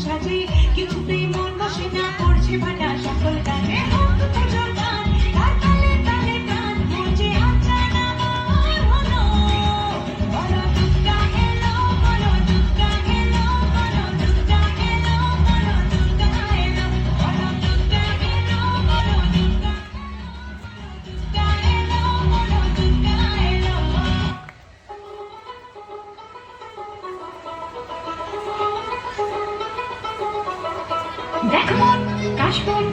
সাজে কিছুতেই মন বসে না পড়ছে ভাটা সকল কাজে হোক পুজোর গান তার তালে তালে গান মঞ্চে আচানা আমার হলো বলো দুর্গা এলো বলো দুর্গা এলো বলো দুর্গা এলো বলো দুর্গা এলো বলো দুর্গা এলো বলো দুর্গা দুর্গা এলো বলো দুর্গা এলো। দেখো মন কাশবন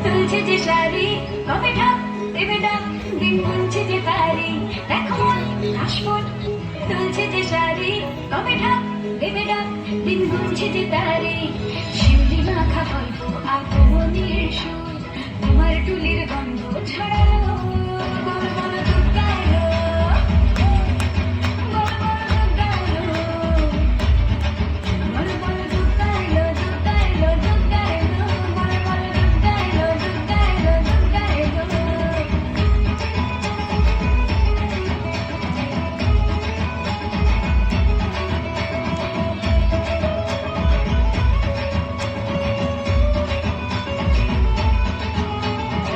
তুলছে যে শাড়ি কবে ঢাক দেবে ডাক দিন গুনছে যে তারি দেখো মন কাশবন তুলছে যে শাড়ি কবে ঢাক দেবে ডাক দিন গুনছে যে তারি শিউলি মাখা গল্প আগমনীর সুর তোমার টুলির গন্ধ ছড়ালো বলো বলো দুর্গা এলো বলো বলো দুর্গা এলো বলো বলো দুর্গা এলো দুর্গা এলো দুর্গা এলো বলো বলো দুর্গা এলো দুর্গা এলো দুর্গা এলো।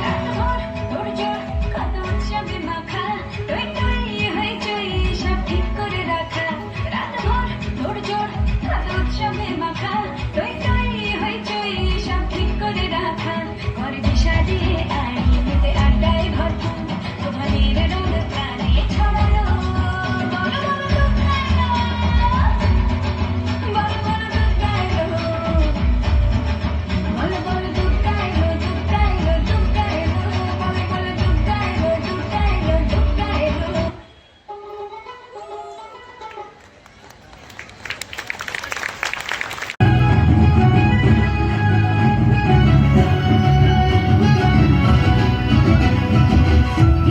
রাতভর তোড়জোড় কত উৎসবে মাখা টই টই হইচই সব ঠিক করে রাখা রাতভর তোড়জোড় কত উৎসবে মাখা টই টই হইচই সব ঠিক করে রাখা ঘরে দিশা দিয়ে আড়িতে আড্ডায় ভরপুর তোমাদের রঙ প্রাণে ছড়ালো বলো বলো দুর্গা এলো বলো বলো দুর্গা এলো বলো বলো দুর্গা এলো দুর্গা এলো দুর্গা এলো বলো বলো দুর্গা এলো দুর্গা এলো দুর্গা এলো।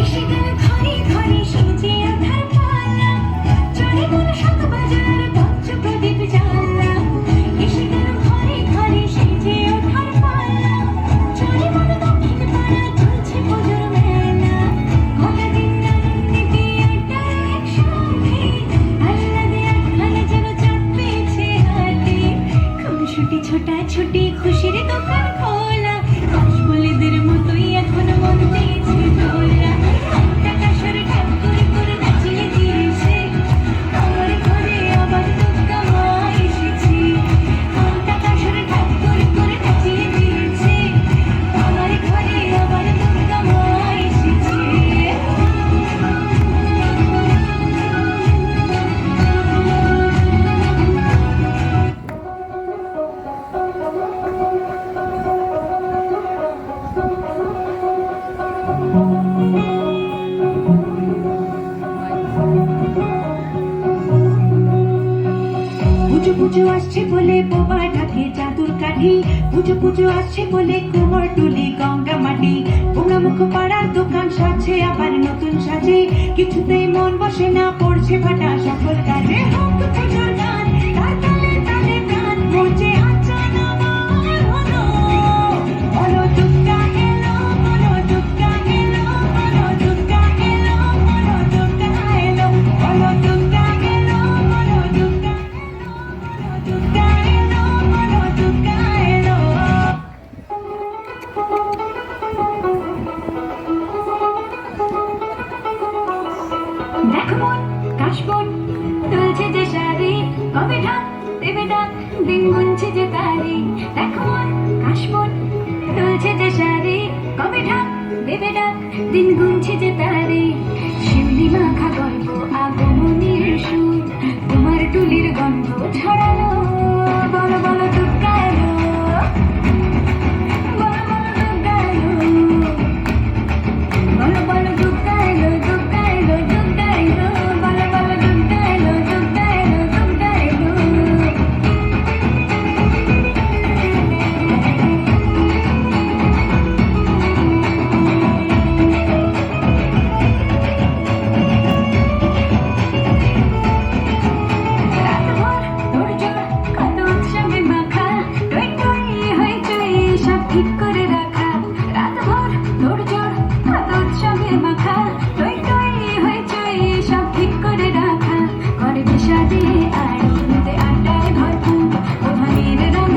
এসে গেল ঘরে ঘরে সেজে আধার পালা চলে গেল সাত বাজার পঞ্চপ্রদীপ জ্বালা এসে গেল ঘরে ঘরে সেজে আধার পালা চলে গেল দক্ষিণ পাড়া চলছে পুজোর মেলা গোটা দিন আনন্দে আড্ডায় একসঙ্গে আহ্লাদে আটখানে যেন চাঁদ পেয়েছে হাতে খুনসুটি ছোটাছুটি খুশির দোকান খোলা কাশবলেদের মতোই এখন মন দিয়েছে দোলা টাকা সরে ঠাক করে করে নাচিয়ে দিয়েছে আমার ঘরে আবার দুর্গা মা এসেছে টাকা সরে ঠাক করে করে নাচিয়ে দিয়েছে আমার ঘরে আবার দুর্গা মা এসেছে। পুজো পুজো আসছে বলে বোবা ঢাকে চাদুর কাঠি পুজো পুজো আসছে বলে কোমর টুলি গঙ্গা মাটি পোড়া মুখ পাড়ার দোকান সাজছে আবার নতুন সাজে কিছুতেই মন বসে না পড়ছে ভাটা সকল কাজে হোক পুজোর গান তার তালে তালে গান মঞ্চে আচানা আমার হলো বলো দুর্গা এলো বলো দুর্গা এলো বলো দুর্গা এলো বলো দুর্গা এলো বলো দুর্গা এলো বলো দুর্গা দুর্গা এলো বলো দুর্গা এলো। দেখো মন কাশবন তুলছে যে শাড়ি কবে ঢাক দেবে ডাক দিন গুনছে যে তারি দেখো মন কাশবন তুলছে যে শাড়ি কবে ঢাক দেবে ডাক দিন গুনছে যে তারি শিউলি মাখা গল্প আগমনীর সুর তোমার টুলির গন্ধ ছড়ালো বলো বলো দুর্গা এলো বলো বলো দুর্গা এলো বলো বলো দুর্গা এলো দুর্গা এলো দুর্গা এলো বলো বলো দুর্গা এলো দুর্গা এলো দুর্গা এলো। রাতভর তোড়জোড় কত উৎসবে মাখা টই টই হইচই সব ঠিক করে রাখা রাতভর তোড়জোড় কত উৎসবে মাখা টই টই হইচই সব ঠিক করে রাখা ঘরে দিশা দিয়ে আড়িতে আড্ডায় ভরপুর তোমাদের রঙ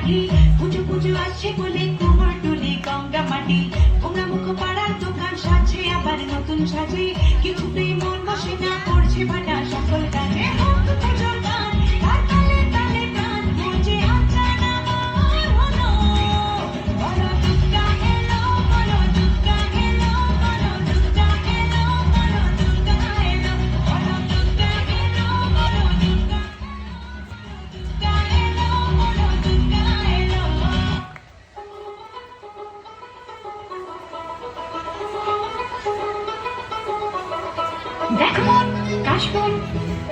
কাঠি পুজো পুজো আসছে বলে কুমোর টুলি গঙ্গা মাটি তোমরা মুখ পাড়ার দোকান সাজছে আবার নতুন সাজে কিছুতেই মন বসে না পড়ছে ভাটা সকল কাজে হোক পুজোর গান তার তালে তালে গান গুঁজে আচানা হলো বলো দুর্গা এলো বলো দুর্গা এলো বলো দুর্গা এলো বলো দুর্গা এলো বলো দুর্গা এলো বলো দুর্গা দেখো মন কাশবন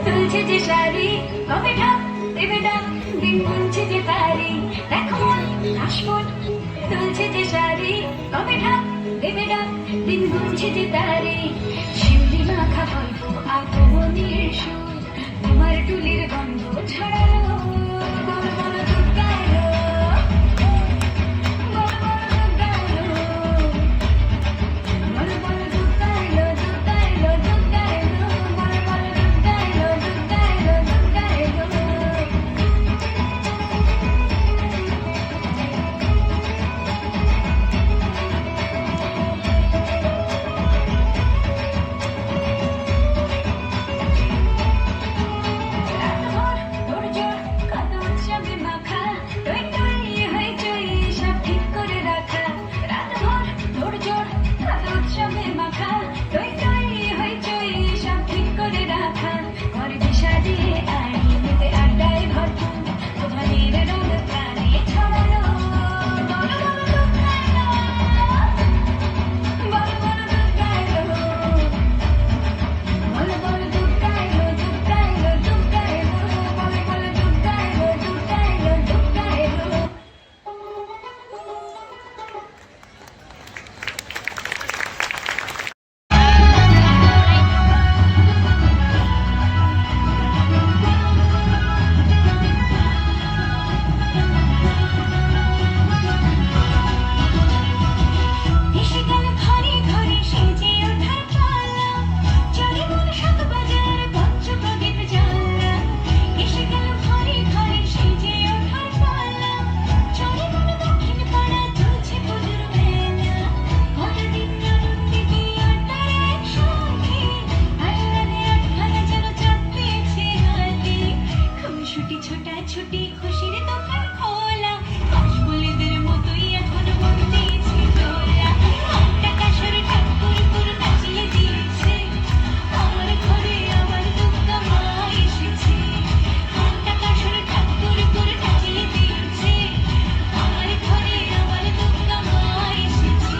তুলছে যে শাড়ি কবে ঢাক দেবে ডাক দিন গুনছে যে তারি দেখো মন কাশবন তুলছে যে শাড়ি কবে ঢাক দেবে ডাক দিন গুনছে যে তারি শিউলি মাখা গল্প আগমনের সুর তোমার টুলির গন্ধ ছড়ালো বলো বলো দুর্গা এলো বলো বলো দুর্গা এলো বলো বলো দুর্গা এলো দুর্গা এলো দুর্গা এলো বলো বলো দুর্গা এলো দুর্গা এলো দুর্গা এলো রাতভর তোড়জোড় কত উৎসবে মাখা টই টই হইচই সব ঠিক করে রাখা রাতভর তোড়জোড় কত উৎসবে মাখা টই টই হইচই সব ঠিক করে রাখা ঘরে সাজিয়ে আড়ি মেতে আড্ডায় ভরপুর তোমাদের রঙ প্রাণে ছড়ানো বলো বলো দুর্গা এলো বলো বলো দুর্গা এলো বলো বলো দুর্গা এলো দুর্গা এলো দুর্গা এলো বলো বলো দুর্গা এলো দুর্গা এলো দুর্গা এলো এসে গেল ঘরে ঘরে সেজে ওঠার পালা চলে মন সাত বাজার পঞ্চপ্রদীপ জ্বালা এসে গেল ঘরে ঘরে সেজে ওঠার পালা চলে মন দক্ষিণ পাড়া চলছে পুজোর মেলা গোটা দিন আনন্দে আড্ডার একসঙ্গে আহ্লাদে আটখানা যেন চাঁদ পেয়েছে হাতে খুনসুটি ছোটাছুটি খুশির দোকান খোলা কাশফুলেদের মতোই এখন বন্দিছে দোলা ঘন্টা কাসর ঠাকুর পুরো নাচিয়ে দিয়েছে আমার ঘরে আবার দুর্গা মা এসেছে ঘন্টা কাসর ঠাকুর পুরো নাচিয়ে দিয়েছে আমার ঘরে আবার দুর্গা মা এসেছে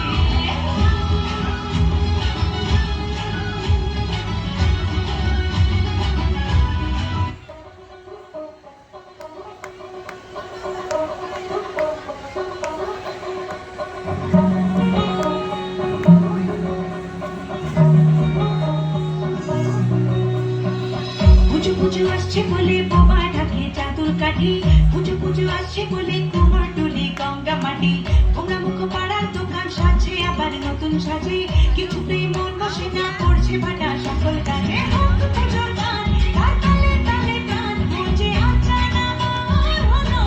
পুজো পুজো আসছে বলে বাবা ডাকে চাদর কাঠি পুজো পুজো আসছে বলে কুমোর টুলি গঙ্গা মাটি তোমরা মুখ পাড়ার দোকান সাজছে আবার নতুন সাজে কিছুতেই মন বসে না পড়ছে ভাটা সকল কাজে হোক পুজোর গান তার তালে তালে গান গুঁজে আচানা হলো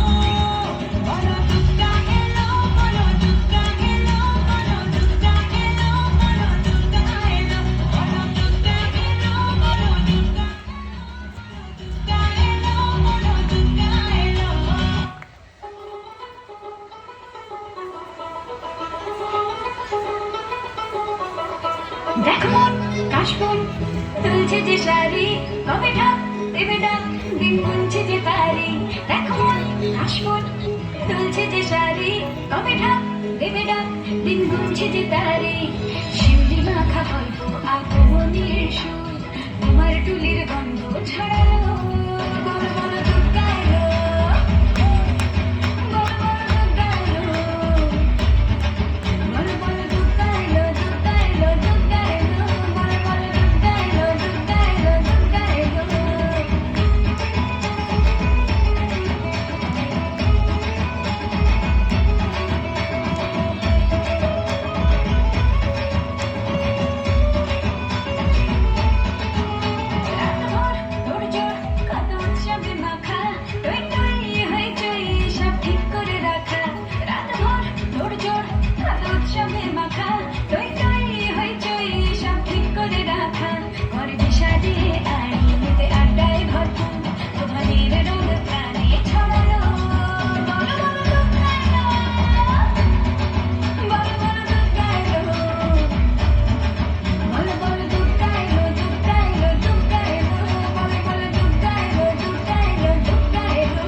বলো দুর্গা এলো বলো দুর্গা এলো বলো দুর্গা এলো বলো দুর্গা এলো বলো দুর্গা এলো বলো দুর্গা দুর্গা এলো বলো দুর্গা এলো দেখো মন কাশবন তুলছে যে শাড়ি কবে ঢাক দেবে ডাক দিন গুনছে যে তারি দেখো মন কাশবন তুলছে যে শাড়ি কবে ঢাক দেবে ডাক দিন গুনছে যে তারি শিউলি মাখা গল্প আগমনের সুর তোমার টুলির গন্ধ ছড়ালো বলো বলো দুর্গা এলো বলো বলো দুর্গা এলো বলো বলো দুর্গা এলো দুর্গা এলো দুর্গা এলো বলো বলো দুর্গা এলো দুর্গা এলো দুর্গা এলো রাতভর তোড়জোড় জোর হাত উৎসবে মাখা টই টই হইচই সব ঠিক করে রাখা ঘরে দিশা দিয়ে আড়ি মেতে আড্ডায় ভরপুর তোমাদের রোদ প্রাণে ছড়ালো বলো বলো দুধ গাইলো বলো বলো দুধ গাইলো বলো বলো দুধ গাইলো দুধ গাইলো দুধ গাইলো বলো বলো দুধ গাইলো দুধ গাইলো দুধ গাইলো।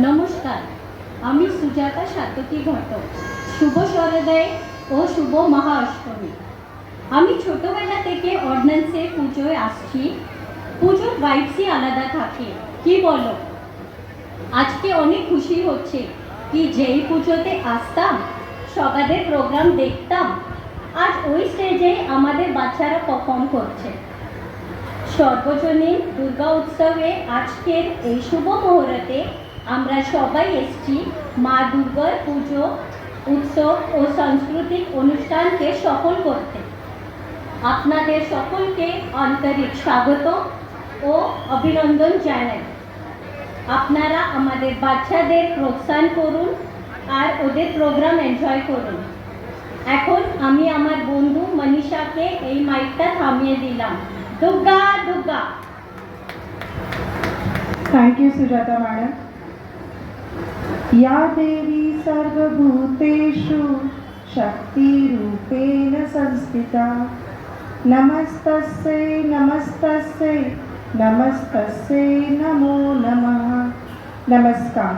নমস্কার, আমি সুজাতা সাতকী ঘটক। শুভ সূর্যোদয় ও শুভ মহা অষ্টমী। আমি ছোটবেলা থেকে অর্ডিন্যান্সে পুজোয় আসছি। পুজোর ভাইবসই আলাদা থাকে, কি বলো? আজকে অনেক খুশি হচ্ছে কি যেই পুজোতে আসতাম সবাদের প্রোগ্রাম দেখতাম, আজ ওই স্টেজে আমাদের বাচ্চারা পারফর্ম করছে। সর্বজনীন দুর্গা উৎসবে আজকের এই শুভ মুহূর্তে আমরা সবাই এসেছি মা দুর্গার পুজো উৎসব ও সাংস্কৃতিক অনুষ্ঠানকে সফল করতে। আপনাদের সকলকে আন্তরিক স্বাগত ও অভিনন্দন জানাই। আপনারা আমাদের বাচ্চাদের প্रोत्साहन করুন আর ওদের প্রোগ্রাম এনজয় করুন। এখন আমি আমার বন্ধু মনীষাকে এই মাইকটা থামিয়ে দিলাম। Durga Durga. Thank you Sujata madam. या देवी सर्वभूतेषु शक्तिरूपेण संस्थिता नमस्तस्यै नमस्तस्यै नमस्तस्यै नमो नमः। नमस्कार।